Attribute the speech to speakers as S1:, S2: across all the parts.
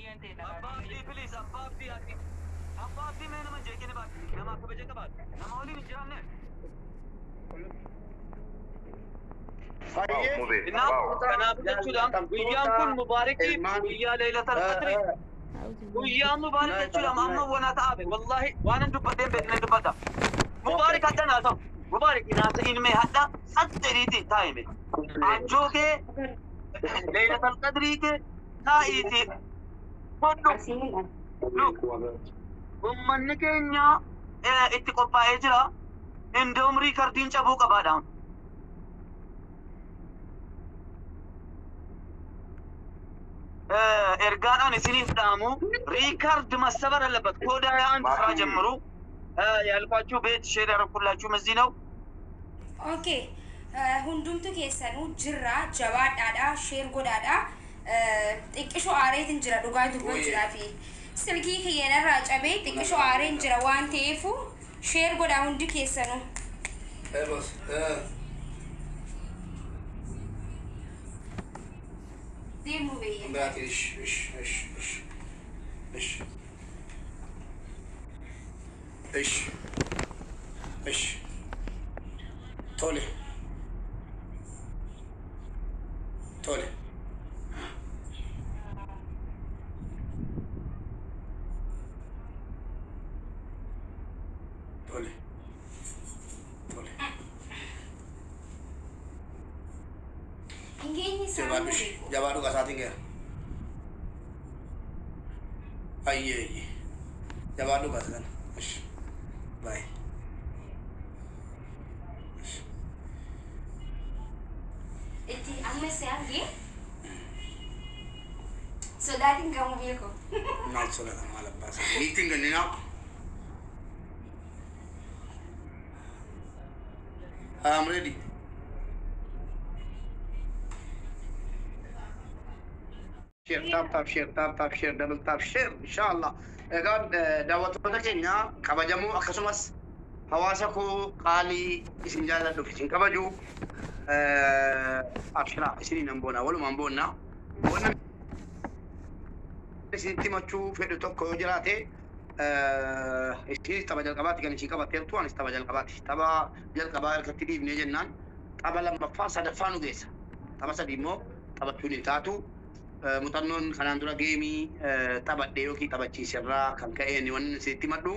S1: Abbaabdii please abbaabdii ati abbaabdii mee nama jeeqine baate nama akka baje qabaate nama waliin hin jiraanne. Kanaaf jechuudhaan guyyaan kun mubaarakii guyyaa leelatal qadri guyyaa mubaarak jechuudhaan amma wana ta'abe wallahi waan dubbadeen beekne dubbadda mubaarak haddana ta'u mubaarak inaasa ilmee hadda sadderiiti taa'ime ajjoogee leelatal qadrii ke taa'iti ummanni keenya itti qophaa'ee jira indoom riikardiin cabuu qabaadhaan ergaadhaan isiniif dhaamu riikard masabar አለበት ኮዳ አንድ ስራ ጀምሩ ያልኳችሁ ቤት ሼር ያደረኩላችሁ እዚህ ነው
S2: ኦኬ ሁንዱምቱ keessanu jirra jabaadhaadha sheer godhaadha xiqqisho aareetin jira dhugaa dubbachuudhaa fi silkii kiyyeenarraa cabee xiqqisho aareen jira waan ta'eefu sheer godhaa hundi keessanu ديمو بيه
S3: باكي ايش تولي تولي تولي تولي jabaadhu qasaatiin geera ayyee jabaadhu qasatan baay
S2: itti amma se'ange sodaatiin gamu beeko
S3: maal sodaatan maal abbaasa miitiin ganninaa I'm ready. share tap share double tap share inshallah egaan daawwattoota keenya kabajamuu akkasumas hawaasa koo qaalii isin jaalladhu isin kabaju abshira isiniin amboona walumaan boonna wanna isinitti machuu fedhu tokko yoo jiraate isin tapha jalqabaatti kan isin qabatteertu anis tapha jalqabaatti tapha jalqabaa harkatti dhiibnee jennaan tapha lammaffaa sadaffaa nu geessa tapha sadii immoo taphachuun hin taatu mutannoon kanaan dura geemii taphadhee yookiin taphachiisirraa kan ka'een wanni isinitti madhu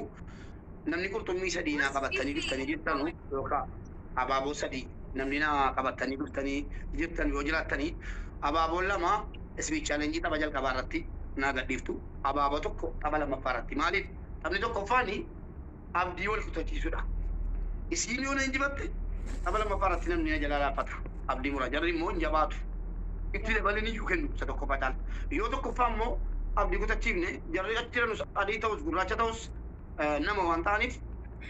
S3: namni qurxummii sadii naa qabattanii dhuftanii jirtanu yookaan abaaboo sadii namni naa qabattanii dhuftanii jirtan yoo jiraattanii abaaboon lama isbii chaalenjii tapha jalqabaa irratti naa gadhiiftu abaaboo tokko tapha lammaffaa irratti maaliif taphni tokkoffaani abdii wal kutachiisudha isiin yoo na injibatte tapha lammaffaa irratti namni na jalaa laafata abdii mura jarri immoo hin jabaatu itti dabalanii iyyuu kennu isa tokkoffaa caala yoo tokkoffaa immoo abdii kutachiifne jarri achi jiranus adii ta'us gurraacha ta'us nama waan ta'aniif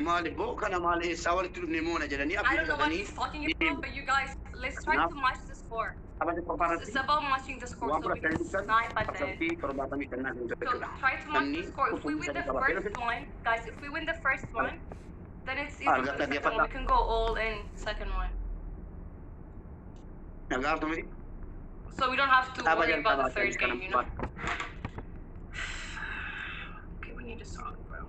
S3: maaliif boo kana maal eessaa walitti dhufne moona jedhanii abdii fudhatanii
S4: but you guys, let's try to match the score. It's about matching the score so we can snipe at the end. So try to match the score. If we win the first one, guys, if we win the first one, then it's easy for the second one. We can go all in second one. So we don't have to worry about the third game, you know? Okay, we need a song, bro.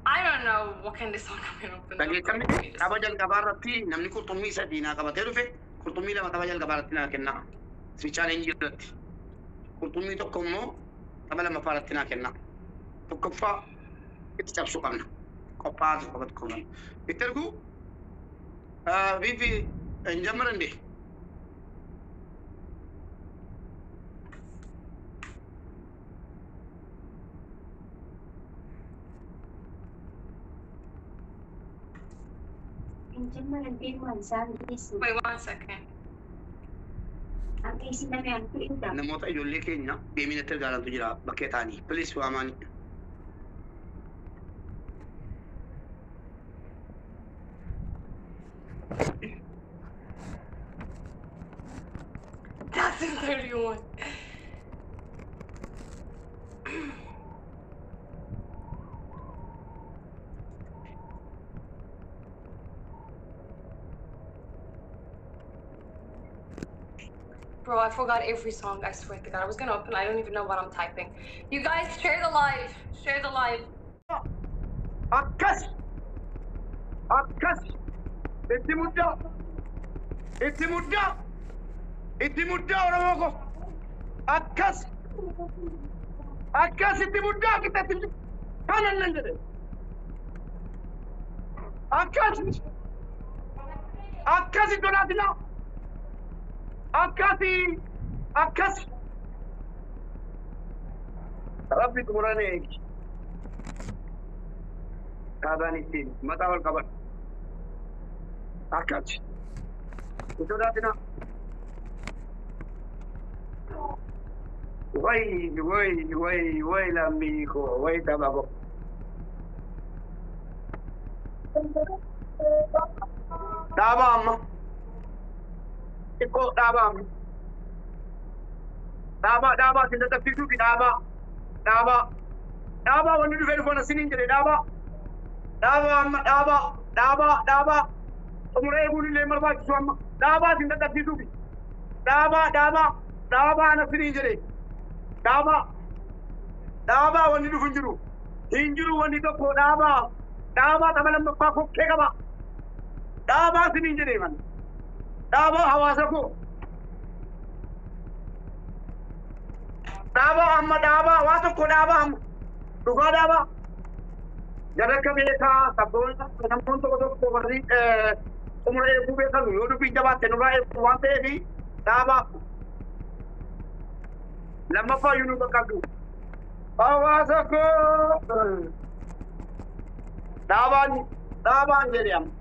S4: I don't know what kind of song I'm gonna open.
S3: Tapha jalqabaa irratti namni qurxummii sadii naa qabatee dhufe qurxummii lama tapha jalqabaa irratti naa kenna. Si chaalenjii irratti. Qurxummii tokko immoo tapha lammaffaa irratti naa kenna. Tokkoffaa itti cabsuu qabna. Qophaa'aa tokko tokko. Itti ergu biifi hin jammarande.
S4: Wait 1 second.
S3: namoota ijoollee keenya deeminatti ergaalantu jira bakkee ta'anii please waamani
S4: That's in 31. Bro, I forgot every song, I swear to God. I was gonna open, I don't even know what I'm typing. You guys, share the live. Share the live.
S3: Akkas! Akkas! Itti muddaa! Itti muddaa! Itti muddaa Oromoo ko! Akkas! Akkas itti muddaa kitatti kanan nan jedhe. Akkas! Akkasi Donaatina! Akkasi! Akkas! Rabbi xumuraan eegi. Kaadaan ittiin mataa wal qaban. Akkasi. Donaatina! Way lammii koo, way daba koo. Dhaabaa amma. Xiqqoo dhaabaa amma. Dhaabaa sin dadhabsiisuufi dhaabaa wanni dhufee dhufoon asiniin jedhe dhaabaa amma dhaabaa xumuree eeguun illee barbaachisu amma dhaabaa sin dadhabsiisuufi dhaabaa asiniin jedhe dhaabaa wanni dhufu hin jiru wanni tokko dhaabaa xaba lammaffaa kokkee qaba dhaabaa asiniin jedhe man dhaabaa hawaasa koo dhaabaa amma waa tokko dhaabaa amma dhugaa dhaabaa jarrakka beekaa sabboon namoon tokko warri xumura eeguu beekanu yoo dubbiin jabaatte nurraa eeguu waan ta'eefi dhaabaa lammaffaa yunuu qaqqabdu hawaasa koo dhaabaan jedhe amma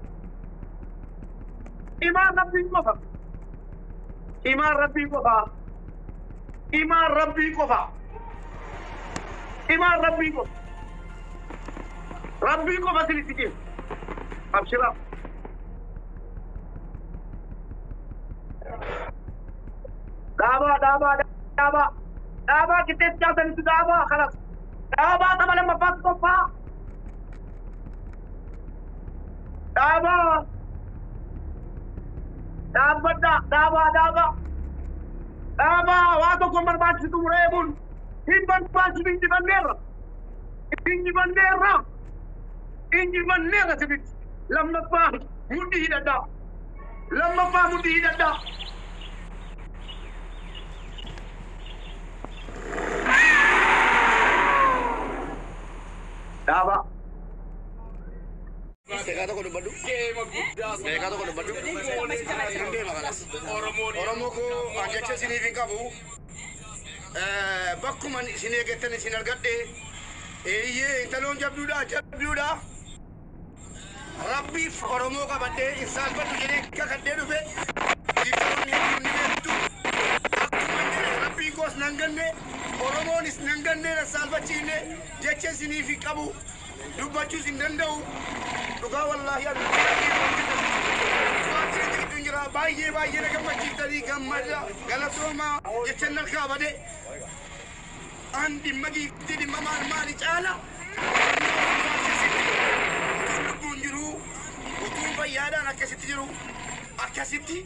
S3: imaan rabbii qofa rabbii qofa sinitti jiru abshira dhaabaa qixxeetti jaatanitti dhaabaa kanas dhaabaa xaba lammaffaatti qophaa'a dhaabaa waa tokko barbaachisu mureebuun hin barbaachisu injifanneerra sibitti lammaffaa mudhii hidhadhaa dhaabaa Mereka tu kudu badu. Oromoo ko jecha siniif hin qabu. Bakkuma isin eeggattan isin argadhe. Eeyyee intaloon jabduudha. Rabbiif Oromoo qabadhee isaan baddu jedhee kakadhee dhufe. Jibboonni hedduun ni beektu. Akkuma rabbiin koos nan ganne Oromoonis nan ganne na saalfachiifne jecha siniif hin qabu. Dubbachuus hin danda'u. Dhugaa wallaahi jira baay'ee na gammachiiftanii gammada galatoomaa jechan harkaa bade an dhimma giiftii dhimma maali caala utuun lubbuun jiru utuun fayyaadhaan akkasitti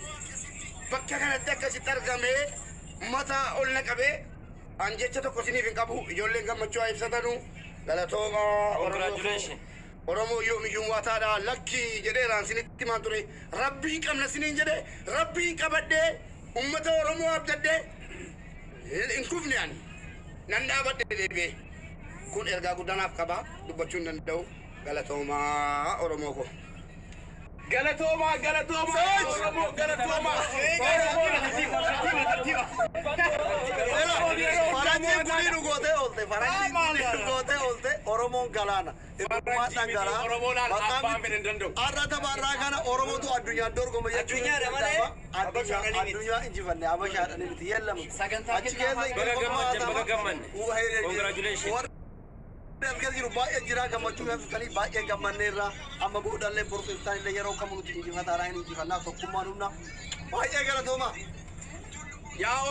S3: bakka kanatti akkasitti argamee mataa ol naqabee an jecha tokko siniif hin qabu ijoolleen gammachuu haa ibsatanu galatoomaa Oromoo yoomiyyuu waataadha lakki jedheeraan sinitti maan ture rabbii qabna siniin jedhe rabbii qabadhee ummata Oromoo abdadhee hin kufne ani nan dhaabadhe deebi'ee kun ergaa guddanaaf qaba dubbachuu hin danda'u galatoomaa Oromoo ko. Galatoomaa Oromoo galatoomaa. Faranjiin guniinu gootee oolte Oromoon galaana. Irrumaadhaan galaa. Har'a tabarraa kana Oromootu addunyaan dorgoma jechuun addunyaa injifanne abashaadhaan miti yellamu. Achi keessa jiru baay'ee jira gammachuu yaafutanii baay'ee gammanneerra amma boodallee borfeeftaan illee yeroo kamuu nuti injifataadhaan injifannaa tokkummaan humna baay'ee galatooma.
S5: yaa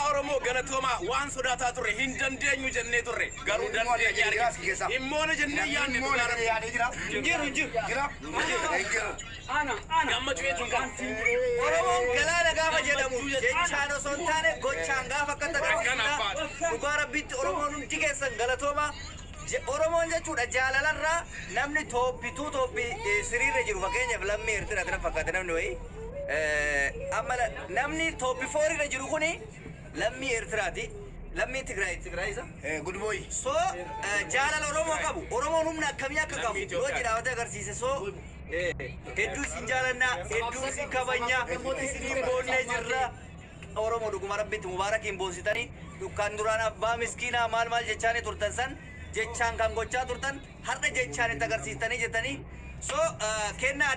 S5: Oromoo galatooma waan sodaataa turre hin dandeenyu jennee turre garuu dandeenye argina immoona jennee yaadne gammachuu jechuun kan
S6: Oromoon galaana gaafa jedhamu jechaan osoo hin taane gochaan gaafa akka tagarsiisa dhugaa rabbitti Oromoon hundi keessan galatooma Oromoon jechuudha jaalalarraa namni tooppituu siriirra jiru fakkeenyaaf lammii Eertiraa kana fakkaata namni wayii amma namni tooppi fooriirra jiru kuni lammii Eertiraati lammii Tigraay isa
S3: Good boy.
S6: so jaalala Oromoo qabu Oromoon humna akkamii akka qabu yoo jedhaawate agarsiise so hedduu isin jaalannaa hedduu isin kabajnaa isin boonnee jirra Oromoo dhuguma rabbitti mubaarakiin boonsitanii dukkaan duraan abbaa miskiinaa maal jechaanii turtan san jechaan kan gochaa turtan har'a jechaan itti agarsiistanii jettanii so kennaa